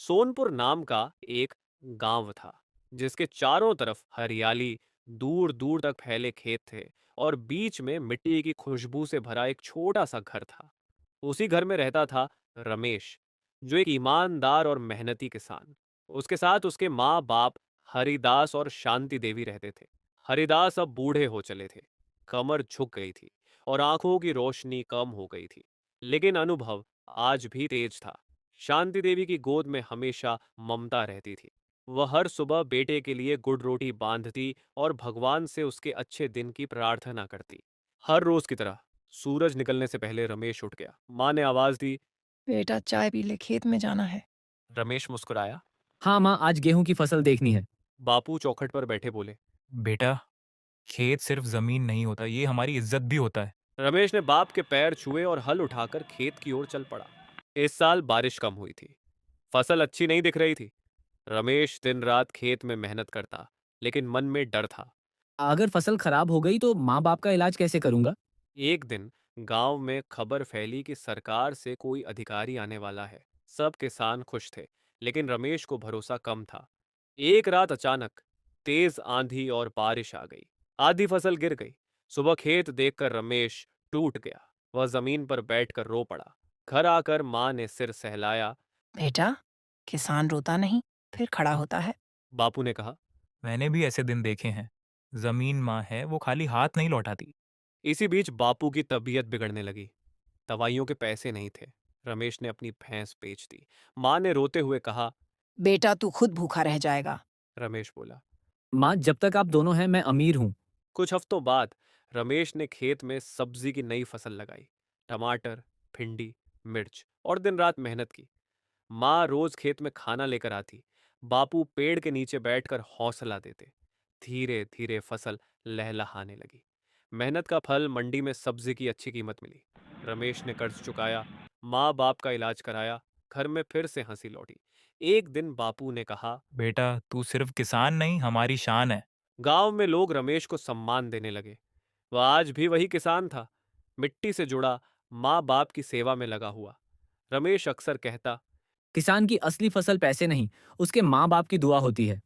सोनपुर नाम का एक गांव था जिसके चारों तरफ हरियाली, दूर दूर तक फैले खेत थे और बीच में मिट्टी की खुशबू से भरा एक छोटा सा घर था। उसी घर में रहता था रमेश, जो एक ईमानदार और मेहनती किसान। उसके साथ उसके माँ बाप हरिदास और शांति देवी रहते थे। हरिदास अब बूढ़े हो चले थे, कमर झुक गई थी और आंखों की रोशनी कम हो गई थी, लेकिन अनुभव आज भी तेज था। शांति देवी की गोद में हमेशा ममता रहती थी। वह हर सुबह बेटे के लिए गुड़ रोटी बांधती और भगवान से उसके अच्छे दिन की प्रार्थना करती। हर रोज की तरह सूरज निकलने से पहले रमेश उठ गया। माँ ने आवाज दी। बेटा चाय पी ले, खेत में जाना है। रमेश मुस्कुराया। हाँ माँ, आज गेहूं की फसल देखनी है। बापू चौखट पर बैठे बोले। बेटा, खेत सिर्फ जमीन नहीं होता, ये हमारी इज्जत भी होता है। रमेश ने बाप के पैर छुए और हल उठाकर खेत की ओर चल पड़ा। इस साल बारिश कम हुई थी, फसल अच्छी नहीं दिख रही थी। रमेश दिन रात खेत में मेहनत करता, लेकिन मन में डर था। अगर फसल खराब हो गई तो माँ बाप का इलाज कैसे करूंगा? एक दिन गांव में खबर फैली कि सरकार से कोई अधिकारी आने वाला है। सब किसान खुश थे, लेकिन रमेश को भरोसा कम था। एक रात अचानक तेज आंधी और बारिश आ गई। आधी फसल गिर गई। सुबह खेत देखकर रमेश टूट गया। वह जमीन पर बैठकर रो पड़ा। घर आकर माँ ने सिर सहलाया। बेटा, किसान रोता नहीं, फिर खड़ा होता है। बापू ने कहा। मैंने भी ऐसे दिन देखे हैं। जमीन माँ है, वो खाली हाथ नहीं लौटाती। इसी बीच बापू की तबीयत बिगड़ने लगी। दवाइयों के पैसे नहीं थे। रमेश ने अपनी भैंस बेच दी। माँ ने रोते हुए कहा। बेटा तू खुद भूखा रह जाएगा। रमेश बोला। माँ, जब तक आप दोनों हैं मैं अमीर हूँ। कुछ हफ्तों बाद रमेश ने खेत में सब्जी की नई फसल लगाई। टमाटर, भिंडी, मिर्च, और दिन रात मेहनत की। माँ रोज खेत में खाना लेकर आती। बापू पेड़ के नीचे बैठकर हौसला देते। धीरे धीरे फसल लहलहाने लगी। मेहनत का फल मंडी में सब्जी की अच्छी कीमत मिली। रमेश ने कर्ज चुकाया, माँ बाप का इलाज कराया। घर में फिर से हंसी लौटी। एक दिन बापू ने कहा। बेटा, तू सिर्फ किसान नहीं, हमारी शान है। गांव में लोग रमेश को सम्मान देने लगे। वह आज भी वही किसान था, मिट्टी से जुड़ा, माँ बाप की सेवा में लगा हुआ। रमेश अक्सर कहता। किसान की असली फसल पैसे नहीं, उसके माँ बाप की दुआ होती है।